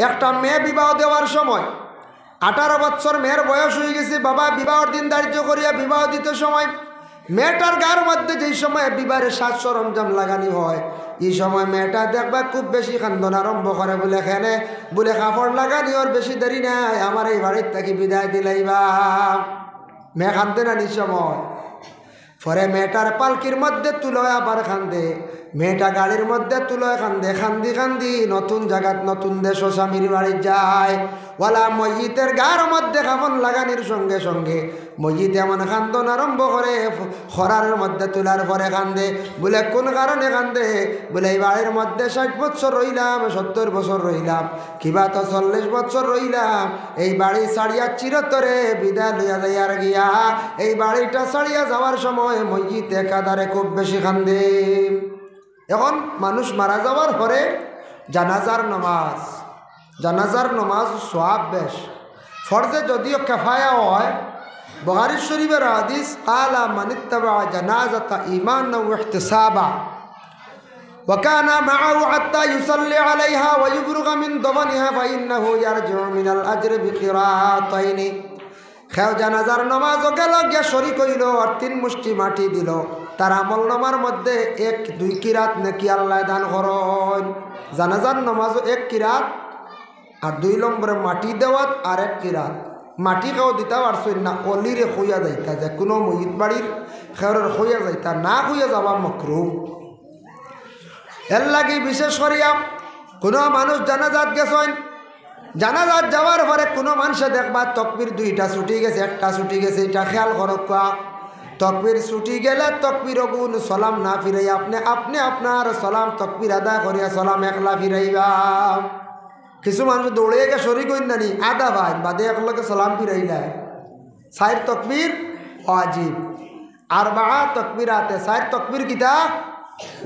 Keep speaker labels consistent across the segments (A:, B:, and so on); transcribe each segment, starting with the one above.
A: একটা মেয়ে বিবাহ দেওয়ার সময় 18 বছর মেয়ের বয়স হয়ে গেছে, বাবা বিবাহর দিন ধার্য করিয়া বিবাহ দিতে সময় মেয়েটার গার মধ্যে যেই সময় বিবাহের সাজ সরঞ্জাম লাগানি হয়, এই সময় মেয়েটা দেখবা খুব বেশি কান্দন আরম্ভ করে, বলে এখানে বলে কাপড় লাগানি ওর বেশি দেরি নাই, আমার এই বাড়ির থেকে বিদায় দিলাইবা। মেয়ে কান্দে না নি সময়। পরে মেয়েটার পালকির মধ্যে তুলয় আবার কান্দে, মেয়েটা গাড়ির মধ্যে তুলয় কান্দে, কান্দি কান্দি নতুন জায়গাত নতুন দেশ স্বামীর বাড়ি যায়। ওয়ালা মসজিদের গার মধ্যে কাফন লাগানির সঙ্গে সঙ্গে মসজিদ এমন কান্দন আরম্ভ করে, খরার মধ্যে তোলার পরে কান্দে। বলে কোন কারণে কান্দে? বলে এই বাড়ির মধ্যে 60 বছর রইলাম, 70 বছর রইলাম, কিবা তো 40 বছর রইলাম, এই বাড়ি ছাড়িয়া চিরতরে বিদায় লইয়া যাইয়ার গিয়া এই বাড়িটা ছাড়িয়া যাওয়ার সময় মসজিদে কাদারে খুব বেশি কান্দে। এখন মানুষ মারা যাওয়ার পরে জানাজার নামাজ সওয়াব বেশ, ফরজে যদিও কিফায়া হয়। বুখারী শরীফের হাদিস, কালা মানিত্তাবা জানাজাতা ঈমানান ওয়া ইহতিসাবা ওয়া কানা মাআহু হাত্তা ইউসাল্লি আলাইহা ওয়া ইফরুগা মিন দফনিহা ফাইন্নাহু ইয়ারজিউ মিনাল আজরি বিকিরাতাইনি। খেও জানাজার নামাজ গেল গিয়া শরীক হইল আর 3 মুষ্টি মাটি দিল, তার আমল নামার মধ্যে 1-2 কিরাত নাকি আল্লাহ দান করেন। জানাজার নামাজও 1 কিরাত, আর 2 নম্বরে মাটি দেওয়াত আর 1 কিরাত। মাটি খাও দিতা পারছই না, অলিরে খুঁয়া যাইতা, যে কোনো মসজিদ বাড়ির খেওরের খুঁয়া যাইতা, না খুঁয়া যাবা মাকরুহ। এর লাগি বিশেষ করিয়া কোনো মানুষ জানাজাত গেছেন, জানাজাত যাওয়ার পরে কোনো মানুষে দেখবা তকবির 2টা ছুটি গেছে, 1টা ছুটি গেছে, এটা খেয়াল করক। তকবির ছুটি গেলে তকবির গুণ সালাম না ফিরাই আপনি আপনার সালাম তকবির আদা করিয়া সালাম একলা ফিরাইবা। কিছু মানুষ দৌড়ে গে শরীক হইন নানি, আদা ভাই বাদে একলকে সালাম ফিরাইলাই। 4 তকবির ওয়াজিব, 4 তকবিরাতে 4 তকবির কিতা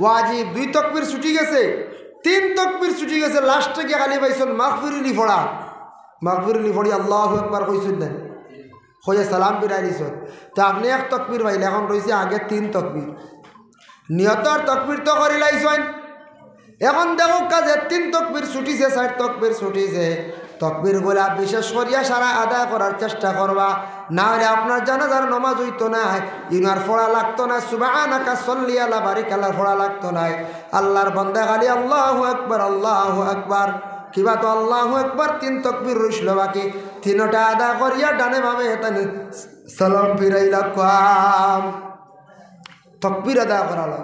A: ওয়াজিব। 2 তকবির ছুটি গেছে, 3 তকবির ছুটি গেছে, লাস্টে গিয়ে খালি পাইছেন মাগফিরলি ফোড়া, মাগফিরলি ফোড়ি আল্লাহু আকবার কইছেন না, হয়ে সালাম ফিরাই দিছেন। তো আপনি 1 তকবির পাইলে, এখন রয়েছে আগে 3 তকবির। নিয়তর তকবির তো করি লাইছেন, এখন দেখো কাজে 3 তকবির ছুটিছে, 4 তকবির ছুটিছে, তকবির গুলা বিশেষ করিয়া সারা আদায় করার চেষ্টা করবা, না হলে আপনার জানাজার নামাজ হইতো না, ইনার ফোড়া লাগতো না, সুবহানাকা সাল্লি আলা বারিক আল্লাহর ফোড়া লাগতো না। আল্লাহর বান্দা খালি আল্লাহু আকবার, কিবা তো আল্লাহু আকবার 3 তকবির রইল বাকি, 3টা আদা করিয়া ডানে বামে এতানি সালাম ফিরাইলা কাম তকবির আদা করালো।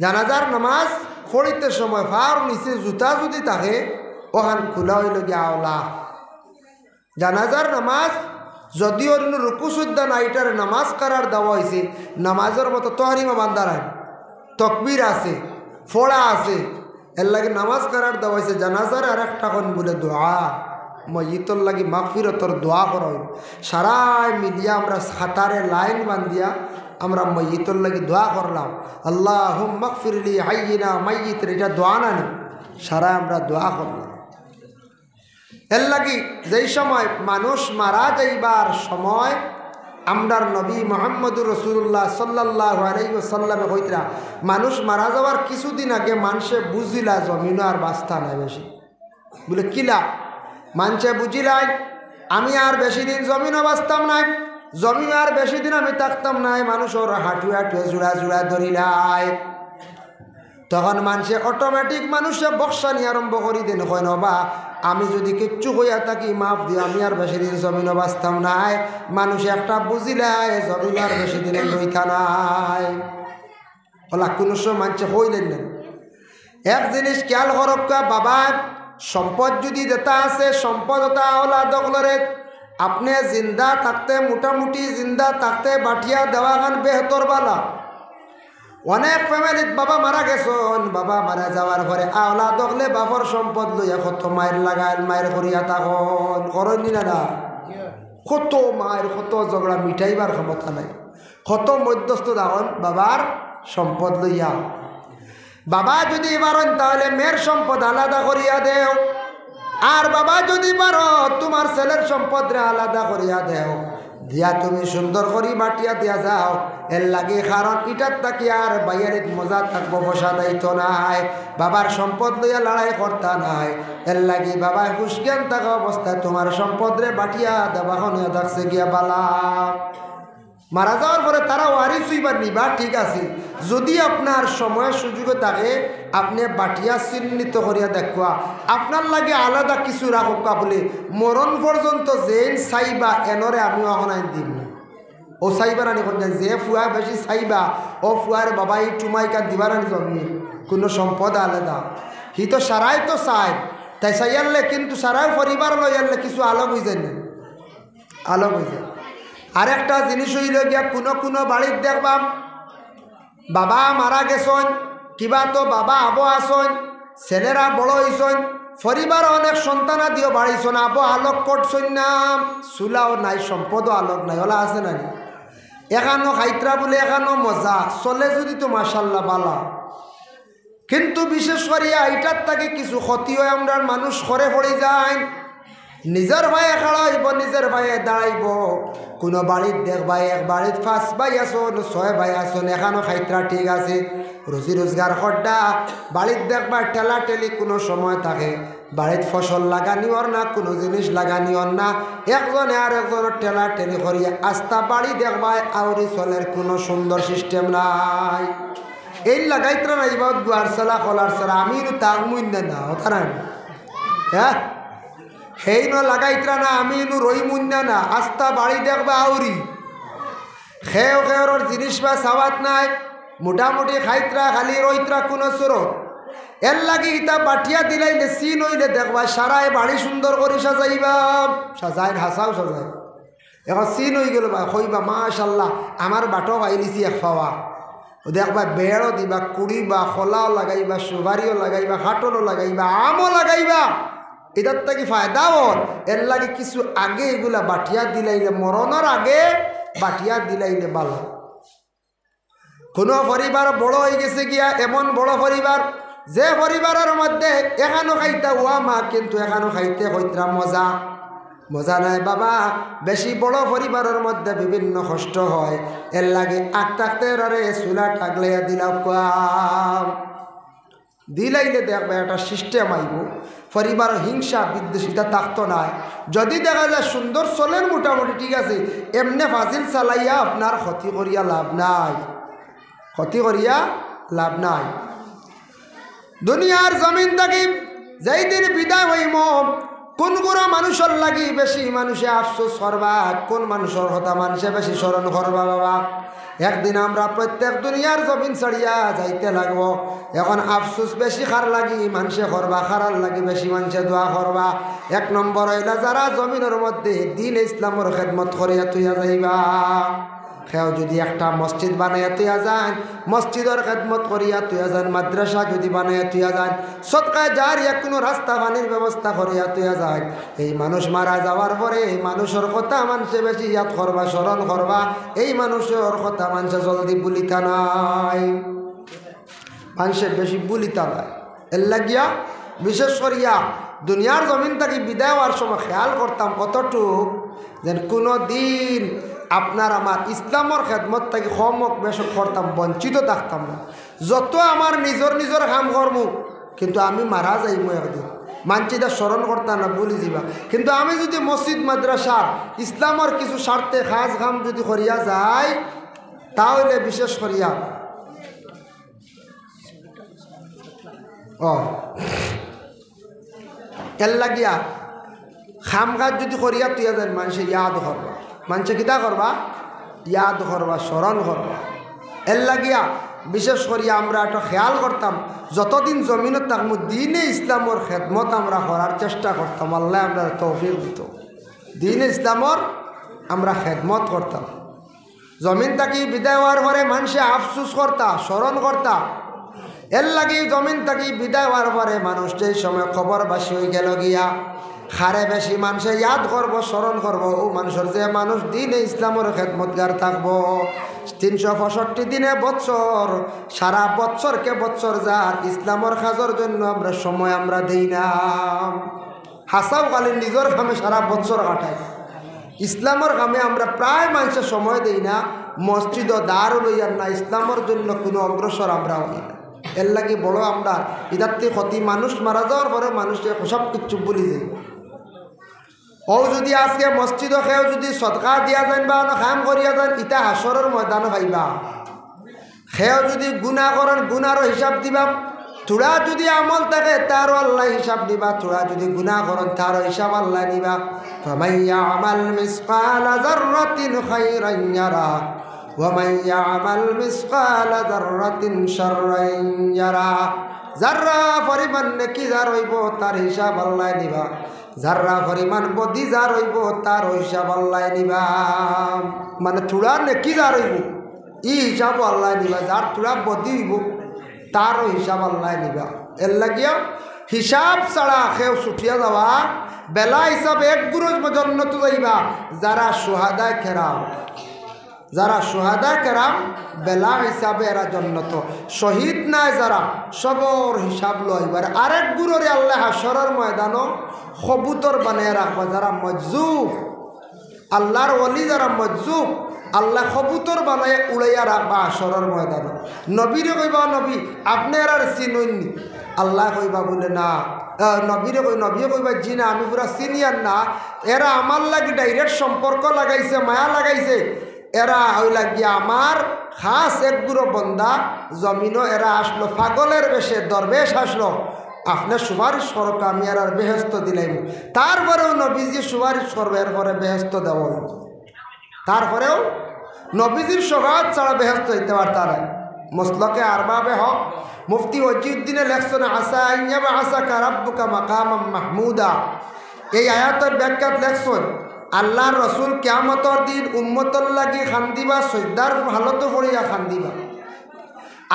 A: জানাজার নামাজ পড়িতে সময় ফার নিচে জুতা যদি থাকে ওখান খোলা হইল গিয়া আওলা। জানাজার নামাজ যদিও রুকু সুদ্ধা নাইটার নামাজ করার দেওয়া হয়েছে, নামাজের মতো তহরিমা বান্দার তকবির আছে, ফোড়া আছে, এর লাগে নামাজ করার দেওয়া হয়েছে। জানাজার আর একটা কোন বলে দোয়া, মসজিদর লাগি মাগফিরতর দোয়া করা হইল। সারাই মিলিয়া আমরা খাতারে লাইন বান্ধিয়া আমরা মসজিদর লাগি দোয়া করলাম, আল্লাহুম্মা মাগফিরলি হাইয়িনা মাইয়িতের, এটা দোয়া না নি, সারা আমরা দোয়া করলাম। এর লাগি যেই সময় মানুষ মারা যাইবার সময় আমরার নবী মুহাম্মদুর রাসূলুল্লাহ সাল্লাল্লাহু আলাইহি ওয়াসাল্লামে কইতরা, মানুষ মারা যাওয়ার কিছুদিন আগে মানুষে বুঝিলা জমিন আর বাস্তা নাই বেশি। বলে কিলা? মানুষে বুঝিলাই আমি আর বেশি দিন জমিনও বাঁচতাম নাই, জমিন আর বেশি দিন আমি থাকতাম নাই, মানুষের হাঁটুয়ে হাঁটুয়ে জোড়া জোড়া ধরিলাই। তখন মানুষে অটোমেটিক মানুষে বক্সানি আরম্ভ করি দেন, হয় নবা আমি যদি কিচ্ছু হইয়া থাকি মাফ দিও, আমি আর বেশি দিন জমিনও বাঁচতাম নাই। মানুষে একটা বুঝিলাই জমিন আর বেশি দিনে রইতা নাই। ওলা কোনো সময় মানুষে হইলেন না। এক জিনিস খেয়াল করক, বাবা সম্পদ যদি যেটা আছে সম্পদ ওটা ওলা দখলরে আপনি জিন্দা থাকতে মোটামুটি জিন্দা থাকতে বাটিয়া দেওয়া গান বেহতর বালা। অনেক ফ্যামিলিত বাবা মারা গেছেন, বাবা মারা যাওয়ার পরে আওলা দখলে বাবার সম্পদ লইয়া কত মায়ের লাগাইল, মায়ের করিয়া তখন করনি না, কত মায়ের কত ঝগড়া মিটাইবার ক্ষমতা নাই, কত মধ্যস্থ তখন বাবার সম্পদ লইয়া। বাবা যদি পারেন তাহলে মেয়ের সম্পদ আলাদা করিয়া দেও, আর বাবা যদি পারো তোমার ছেলের সম্পদ আলাদা করিয়া দেও। দিয়া তুমি সুন্দর করে বাটিয়া দিয়া যাও এর লাগে, কারণ ইটার তাকি আর বাইরের মজা থাকবো, বসা দায়িত্ব নাই, বাবার সম্পদ লইয়া লড়াই করতা নাই। এর লাগে বাবায় হুশজ্ঞান থাকা অবস্থায় তোমার সম্পদ রে বাটিয়া দেবা হনিয়া থাকছে গিয়া বালা। মারা যাওয়ার পরে তারা ওয়ারিস হইবার নিবা, ঠিক আছে, যদি আপনার সময় সুযোগ থাকে আপনি বাটিয়া চিহ্নিত করিয়া দেখবা, আপনার লাগে আলাদা কিছু রাখা বলে মরণ পর্যন্ত যেন চাইবা এনরে আমি অহনাই দিম। ও চাইবা রানি করছেন যে ফুয়া বেশি চাইবা ও ফুয়ার বাবাই টুমাইকা দিবার জমি কোনো সম্পদ আলাদা, হি তো সারাই তো চাই তাই চাইয়ারলে, কিন্তু সারাই পরিবার লইয়ারলে কিছু আলোক হয়ে যায় না, আলোক হয়ে যায়। আর একটা জিনিস হইল গিয়া কোনো বাড়ির দেখবাম বাবা মারা গেছেন, কিবা তো বাবা আবো আসন, ছেলেরা বড় হয়েছেন, পরিবার অনেক সন্তানা দিও বাড়িছেন, আবো আলোক করছেন না, চুলাও নাই, সম্পদও আলোক নাই, ওলা আছে না এখানো খাইত্রা বলে এখানো মজা চলে যদি তো মাশাল্লাহ বালা, কিন্তু বিশেষ করিয়া এইটার থেকে কিছু ক্ষতি হয়, আমরা মানুষ করে পড়ে যায়, নিজের ভাইয়ে খাড়াইব, নিজের ভাইয়ে দাঁড়াইব, কোনো বাড়ির দেখবা এক বাড়ির 5 ভাই আসন 6 ভাই আসন, এখানো খাইত্রা ঠিক আছে, রুজি রোজগার খড্ডা, বাড়ির দেখবা ঠেলা ঠেলি কোনো সময় থাকে, বাড়ির ফসল লাগানিওর না, কোনো জিনিস লাগানিওর না, একজনে আর একজনের ঠেলা ঠেলি করিয়া আস্তা বাড়ি দেখবা আউরি চলের কোনো সুন্দর সিস্টেম নাই। এই লাগাইত্রা না ইবাদ গুয়ার চলা খোলার চলা আমি তাক মুইন না ওটা না, হ্যাঁ সেই ন লাগাইত্রা না আমি রই মুন্যা না, আস্তা বাড়ি দেখবা আউরি খেও খেওর জিনিস বা সাবাত নাই, মোটামুটি খাইত্রা খালি রইত্রা কোনো চোরত। এর লাগে ইতা বাটিয়া দিলাইলে চিন হইলে দেখবা সারাই বাড়ি সুন্দর করে সাজাইবা, সাজাই হাসাও সাজাই, এখন চিন হয়ে গেল বা কইবা মাশাল্লাহ আমার বাটো পাইলিছি এক পাওয়া, দেখবা বেড়ও দিবা, কুড়িবা, খোলাও লাগাইবা, সুবারিও লাগাইবা, হাটনও লাগাইবা, আমও লাগাইবা, এটার থেকে ফায়দা হল। এর লাগে কিছু আগে এগুলা বাটিয়া দিলাইলে, মরণের আগে বাটিয়া দিলাইলে ভালো। কোনো পরিবার বড় হয়ে গেছে গিয়া, এমন বড় পরিবার যে পরিবারের মধ্যে এখানো খাইতে ওয়া মা, কিন্তু এখানো খাইতে হইতরা মজা মজা নাই বাবা, বেশি বড় পরিবারের মধ্যে বিভিন্ন কষ্ট হয়। এর লাগে আটটাতে রে চুলা টাগলাইয়া দিলাইলে দেখবে একটা সিস্টেম আইব, পরিবার হিংসা বিদ্বেষিতা থাকতো নাই। যদি দেখা যায় সুন্দর চলেন মোটামুটি ঠিক আছে, এমনি ফাজিল চালাইয়া আপনার ক্ষতি করিয়া লাভ নাই, ক্ষতি করিয়া লাভ নাই। দুনিয়ার জমিন থাকি যেই দিন বিদায় হইম, কোন কোনো মানুষের লাগি বেশি মানুষে আফসোস করবা, কোন মানুষের কথা মানুষে বেশি স্মরণ করবা বাবা। একদিন আমরা প্রত্যেক দুনিয়ার জমিন ছাড়িয়া যাইতে লাগবো, এখন আফসোস বেশি খার লাগি মানুষে করবা, খারার লাগি বেশি মানুষে দোয়া করবা। 1 নম্বর হইলা যারা জমিনের মধ্যে দিন ইসলামের খেদমত করিয়া তুইয়া যাইবা, সেও যদি একটা মসজিদ বানাইয়া তুইয়া যান, মসজিদের খেদমত করিয়া তুইয়া যান, মাদ্রাসা যদি বানাইয়া তুইয়া যান, সদকায় জারিয়া কোনো রাস্তা পানির ব্যবস্থা করিয়া তুইয়া যান, এই মানুষ মারা যাওয়ার পরে এই মানুষের কথা মানুষে বেশি ইয়াদ করবা, স্মরণ করবা। এই মানুষের কথা মানুষে জলদি বুলিতা নাই, মানুষে বেশি বুলিতা নাই। এর লাগিয়া বিশেষ করিয়া দুনিয়ার জমিন থেকে বিদায় হওয়ার সময় খেয়াল করতাম কতটুক যেন কোনো দিন আপনার আমার ইসলামের খেদমত থেকে হমক বেশ করতাম, বঞ্চিত থাকতাম না। যত আমার নিজের কাম করবো, কিন্তু আমি মারা যাইব একদিন, মানচিটা স্মরণ করতাম না, বলি যাবা। কিন্তু আমি যদি মসজিদ মাদ্রাসা ইসলামের কিছু স্বার্থে খাস কাম যদি করিয়া যাই, তাহলে বিশেষ করিয়া এর লাগিয়া খাম কাজ যদি করিয়া তুইয়া যান, মানুষে ইয়াদ করবা, মানুষে কিতা করবা, ইয়াদ করবা, স্মরণ করবা। এর লাগিয়া বিশেষ করিয়া আমরা একটা খেয়াল করতাম, যতদিন জমিনত থাকবো দিনে ইসলামের খেদমত আমরা করার চেষ্টা করতাম। আল্লাহ আমরা তৌফিক দিত, দিনে ইসলামের আমরা খেদমত করতাম। জমিন থাকি বিদায় হওয়ার পরে মানুষে আফসুস করতা, স্মরণ করতা। এর লাগে জমিন থাকি বিদায় হওয়ার পরে মানুষ যেই সময় খবরবাসী হয়ে গেল গিয়া, হারে বেশি মানুষে ইয়াদ করব, স্মরণ করব ও মানুষের যে মানুষ দিনে ইসলামের খেদমতগার থাকবো। 365 দিনে বছর, সারা বছরকে বছর যার ইসলামের কাজের জন্য আমরা সময় আমরা দিই না। হাসাও কালীন নিজের কামে সারা বছর কাটায়, ইসলামের কামে আমরা প্রায় মানুষের সময় দেই না, মসজিদ ও দারও লইয়ার না, ইসলামের জন্য কোনো অগ্রসর আমরা হই না। এর লাগে বড় আমরা ইতার থেকে ক্ষতি, মানুষ মারা যাওয়ার পরে মানুষের সব কিছু বলি যাই। ও যদি আজকে মসজিদ খেয়েও যদি সদকা দিয়া যান বা কাম করিয়া যান, ইটা হাসরের ময়দান পাইবা। খেয়েও যদি গুণা করেন গুণারও হিসাব দিবা, থোড়া যদি আমল থাকে তারও আল্লাহ হিসাব দিবা, থোড়া যদি গুণা করেন তারও হিসাব আল্লাহ দিবা। ফামান ইয়ামাল মিসকালা যাররাতিন খায়রান ইয়ারা ওয়া মান ইয়ামাল মিসকালা যাররাতিন শাররান ইয়ারা। যারা পরিমাণ নেকি যার হইব তার হিসাব আল্লাহ দিবা, যারা পরিমাণ বদি যার হইব তার হিসাব আল্লাহ দিবা। মানে থোড়া নেকি যার হইব ই হিসাব আল্লাহ দিবা, যার থোড়া বদি হইব তারও হিসাব আল্লাহ নিবা। এর লাগিয়া হিসাব ছাড়া কেউ ছুটিয়া যাওয়া বেলা হিসাব এক গুরুজ জন্নত যাইবা। যারা সুহাদা কেরাম, যারা সুহাদা কেরাম বেলা হিসাবে এরা জন্নত, শহীদ নাই যারা সবর হিসাব লইবার। আরেক গুরুরে আল্লাহ হাসরের ময়দানও কবুতর বানিয়ে রাখবা। যারা মজজুব আল্লাহর ওলি, যারা মজজুব আল্লাহ কবুতর বানায় উড়াইয়া রাখবা হাসরের ময়দান। নবীরে কইবা নবী আপনার আর চিনুননি, আল্লাহ কইবা বলে না, নবীরে নবী কইবা জি না আমি পুরা চিনিয়ার না। এরা আমার লাগি ডাইরেক্ট সম্পর্ক লাগাইছে, মায়া লাগাইছে। এরা ওই লাগিয়া আমার খাস এক গুরো বন্দা জমিনও এরা আসলো পাগলের বেশে, দরবেশ আসলো, আপনার সুপারিশ করক আমি আর বেহেস্ত দিলাম। তারপরেও নবীজি সুপারিশ করবে, এরপরে বেহেস্ত দেওয়া হইব। তারপরেও নবীজির সভাত ছাড়া বেহেস্ত হইতে পারতার। মসলকে আরবাবে হক মুফতি ওয়াজিউদ্দিনে লেখছেন আসা আইয়াবা আসা কারাব্বুকা মাকামাম মাহমুদা। এই আয়াতের ব্যাখ্যাত লেখছেন আল্লাহর রসুল কিয়ামতের দিন উম্মতর লাগি খান্দিবা, সজদার হালত পড়িয়া খান্দিবা।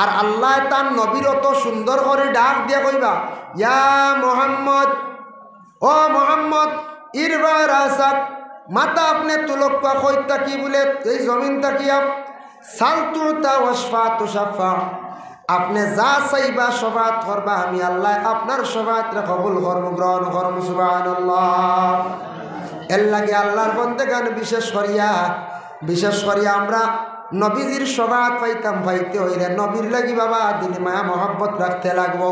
A: আর আল্লাহ তার নবীর অত সুন্দর করে ডাক দিয়া কইবা ইয়া মোহাম্মদ, ও মোহাম্মদ ইরবা রাসাক, মাতা আপনি তুলক কইতা কি বলে এই জমিন তাকিয়া সালতুতা ওয়াসফা তুসাফা, আপনি যা চাইবা সবাত করবা, আমি আল্লাহ আপনার সবাত কবুল করব, গ্রহণ করব। সুবহানাল্লাহ। এর লাগে আল্লাহর বন্দেগান বিশেষ করিয়া আমরা নবীজির সবাত পাইতে হইলে নবীর লাগি বাবা দিল মায়া মহব্বত রাখতে লাগবো,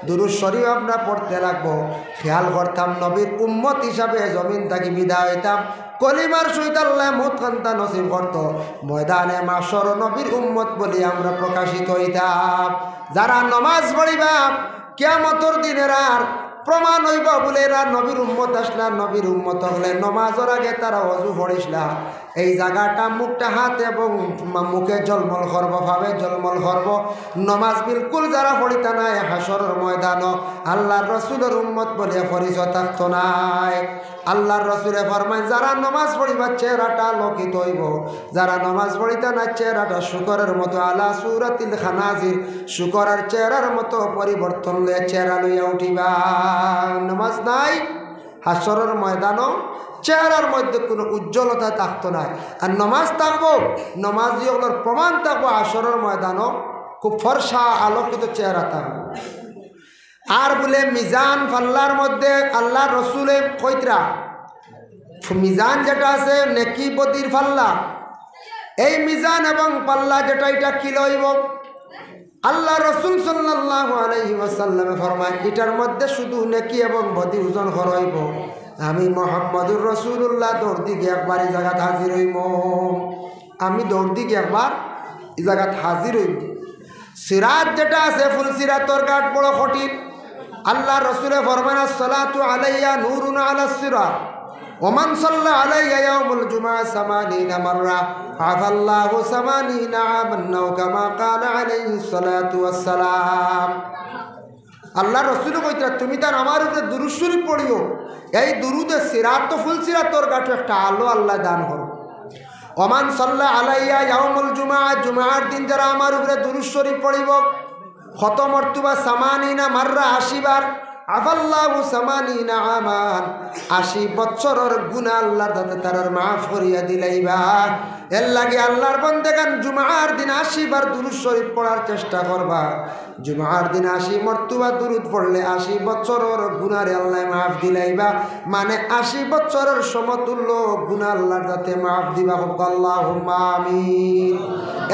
A: দুরূদ শরীফ আমরা পড়তে লাগবো, খেয়াল করতাম নবীর উম্মত হিসাবে জমিন থাকি বিদায় হইতাম। কলিমার সহিত আল্লাহ মুতকান্তা নসিব করত, ময়দানে মাশর নবীর উম্মত বলি আমরা প্রকাশিত হইতাম। যারা নমাজ পড়িবা কিয়ামতের দিনের আর প্রমাণ হইব বলে এরা নবীর উম্মত আসলা। নবীর উম্মত হলে নমাজের আগে তারা অজু পড়িসলা, এই জায়গাটা মুখটা হাত এবং মুখে জলমল করব, ভাবে জলমল করব। নমাজ বিলকুল যারা পড়িতা নাই হাসরের ময়দান আল্লাহর রসুলের উম্মত বলে পরিচয় থাকতো নাই। আল্লাহর রসুলে ফরমায় যারা নমাজ পড়িবার চেহারাটা আলোকিত হইব, যারা নমাজ পড়িতা না চেহারাটা শুকরের মতো আলা সুরাতিল খানাজির, শুকরের চেহারার মতো পরিবর্তন লইয়া চেহারা লইয়া উঠিবা। নমাজ নাই হাসরের ময়দানও চেহারার মধ্যে কোনো উজ্জ্বলতা থাকতো না। আর নমাজ থাকবো, নমাজিগুলোর প্রমাণ থাকবো হাসরের ময়দানও খুব ফর্সা আলোকিত চেহারা থাকবো। আর বলে মিজান ফাল্লার মধ্যে আল্লাহ রসুলে কইতরা মিজান যেটা আছে নেকি বদির ফাল্লা, এই মিজান এবং পাল্লা যেটা এটা কি লইব, আল্লাহ রসুল সাল্লাল্লাহু আলাইহি ওয়াসাল্লামে ফরমায় এটার মধ্যে শুধু নেকি এবং বদি ওজন হইব। আমি মুহাম্মদুর রাসূলুল্লাহ দৌড় দিকে একবার এই জায়গাত হাজির হইব, আমি দৌড় দিকে একবার এই জায়গাত হাজির হইব। সিরাত যেটা আছে ফুল সিরাতর ঘাট বড় কঠিন। আল্লাহ রসুলে ফরমান আসসালাতু আলাইয়া নূরুন আলাস সিরাত ওমান সাল্লা আলাইয়া ইয়াউমুল জুমআ 80 মাররা আফাল্লাহু 80 আমান নাও কামা ক্বালা আলাইহিস সালাতু ওয়াস সালাম। আল্লাহ রসুল কইতা তুমি তার আমার উপরে দুরূদ শরীফ পড়িও, এই দুরুদে সিরাত তো ফুল সিরাতর ঘাটে একটা আলো আল্লাহ দান করো। ওমান সাল্লা আলাইয়া ইয়াউমুল জুমআ, জুমআর দিন যারা আমার উপরে দুরূদ শরীফ পড়িব কত মর্তবা 80 মাররা 80 বার, আফাল্লাহু সামানিনা আমান 80 বছরের গুনাহ আল্লাহর দাতে তারার মাফ করিয়া দিলাইবা। এর লাগে আল্লাহর বান্দাগান জুমার দিন 80 বার দুরূদ শরীফ পড়ার চেষ্টা করবা। জুমার দিন 80 মর্তবা দুরূদ পড়লে 80 বছরের গুনাহরে আল্লাহ মাফ দিলাইবা। মানে 80 বছরের সমতুল্য গুনাহ আল্লাহর দাতে মাফ দিবা। আল্লাহুম্মা আমিন।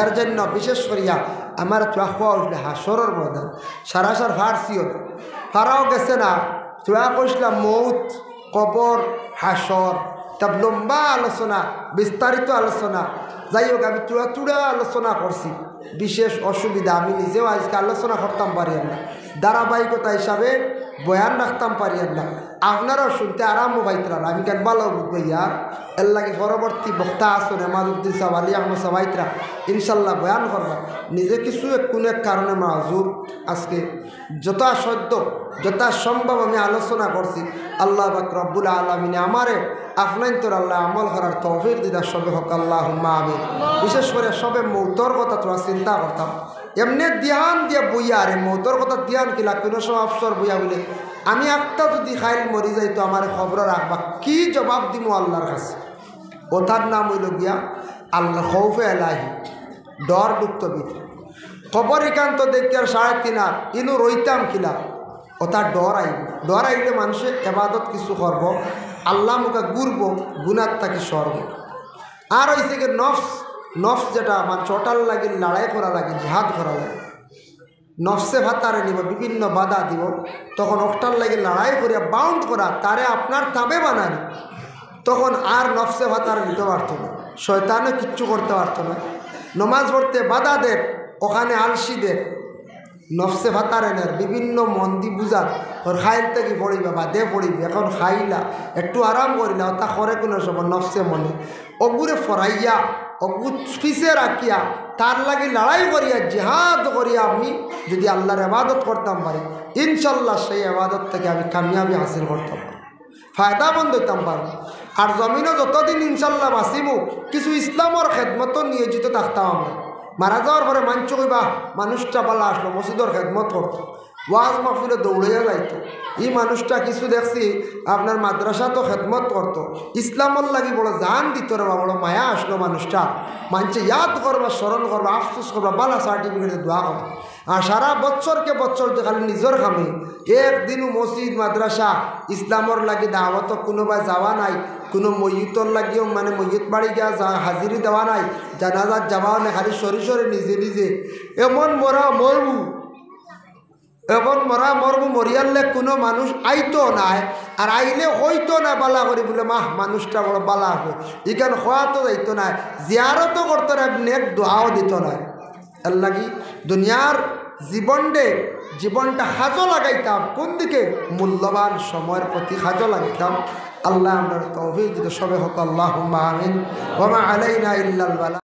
A: এর জন্য বিশেষ করিয়া আমার চোখা উঠলে হাসরের ময়দান সারাসার ফার্সিও ফারাও গেছে না, চোয়া কইসলাম মৌত, কবর, হাসর, তার লম্বা আলোচনা, বিস্তারিত আলোচনা। যাই হোক, আমি চূড়া আলোচনা করছি। বিশেষ অসুবিধা, আমি নিজেও আজকে আলোচনা করতাম পারি না, ধারাবাহিকতা হিসাবে বয়ান রাখতাম পারি না। আপনারাও শুনতে আরাম পাইতরা, আমি কেন ভালো বুঝবো ইয়ার। এর লাগে পরবর্তী বক্তা আসুন এমাদুদ্দিন সাহেব, আলী আহমদ সাবাইতরা ইনশাল্লাহ বয়ান করবা। নিজে কিছু কোনো এক কারণে মাজুর, আজকে যথাসাধ্য যথাসম্ভব আমি আলোচনা করছি। আল্লাহ পাক রব্বুল আলামিন আমারে আপনার তোর আল্লাহ আমল করার তৌফিক দিদা সবে হোক আল্লাহুম্মা আমিন। বিশেষ করে সবে মৌতর কথা তোরা চিন্তা করতাম, এমনি ধ্যান দিয়ে বইয়া রে মৌতর কথা ধ্যান কিলা কোনো সময় অবসর বইয়া বলে আমি একটা যদি খাইল মরি যাই তো আমার খবর রাখবা, কি জবাব দিব আল্লাহর কাছে? ওটার নাম হইল গিয়া আল্লাহ খৌফে এলাহি, ডর ডুক্ত ভিতরে। খবর একান্ত দেখি আর 3.5 ইনু রইতাম কিলা, ওটার ডর আইব। ডর আইলে মানুষের এবাদত কিছু করব, আল্লাহ মুখে ঘুরব, গুনার তাকে সরব। আর হয়েছে কি নফস যেটা মানুষ ওটার লাগে লড়াই করা লাগে, জিহাদ করা লাগে, নফসে ভাতারে নিব, বিভিন্ন বাধা দিব, তখন ওটার লাগে লড়াই করিয়া বাউন্ড করা, তারে আপনার তাবে বানানি, তখন আর নফসে ভাতারে নিতে পারত না, শয়তানও কিচ্ছু করতে পারত না। নমাজ পড়তে বাধা দেব, ওখানে আলসিদের নফসে ভাতারেনের বিভিন্ন মন্দি বুঝার ওর খাইল থেকে পড়িবে বা দে পড়িবে, এখন খাইলা একটু আরাম করিলা, তা করে কোনো সময় নফসে মনে অগুরে ফরাইয়া অগু পিছে রাখিয়া তার লাগে লড়াই করিয়া জিহাদ করিয়া আমি যদি আল্লাহর ইবাদত করতাম পারি, ইনশাল্লাহ সেই ইবাদত থেকে আমি কামিয়াবি হাসিল করতাম পারি, ফায়দাবন্দ হইতাম পারি। আর জমিনও যতদিন ইনশাল্লাহ বাঁচিব কিছু ইসলামর খেদমত নিয়োজিত থাকতাম। আমরা মারা যাওয়ার পরে মাঞ্চ কইবা মানুষটা বালা আসলো, মসজিদের খেদমত করতো, ওয়াজ মাহফিলে দৌড়াইয়া যাইতো। এই মানুষটা কিছু দেখছি আপনার মাদ্রাসা তো খেদমত করতো, ইসলামর লাগি বড় জান দিত রে, বড় মায়া আসলো মানুষটা, মানছে ইয়াদ করবা, স্মরণ করবা, আফসোস করবা, বালা সার্টিফিকেটে দোয়া করবা। আর সারা বছরকে বছর যে খালি নিজের খামে একদিনও মসজিদ মাদ্রাসা ইসলামর লাগি দাওয়াত কোনোবা যাওয়া নাই, কোনো ময়িতর লাগিও মানে ময়িত বাড়ি গিয়া হাজিরি দেওয়া নাই, জানাজাত যাওয়াও নাই, খালি সরি সরি নিজে নিজে এমন মরা মরবু, এমন মরা মরবু, মরিয়ালে কোনো মানুষ আইতো নাই, আর আইলে হইতো না বালা করি বলে মাহ মানুষটা বড় বালা হবে, এখানে হওয়া তো যাইতো না, জিয়ারতও করতো না, নেক দোয়াও দিত না। এর লাগি দুনিয়ার জীবনটা হাজো লাগাইতাম কোন দিকে? মূল্যবান সময়ের প্রতি হাজো লাগাইতাম। আল্লাহ আমরা তৌফিক দিতে সবে হোক আল্লাহুম্মা আমিন। ওয়া মা আলাইনা ইল্লাল বালাগ।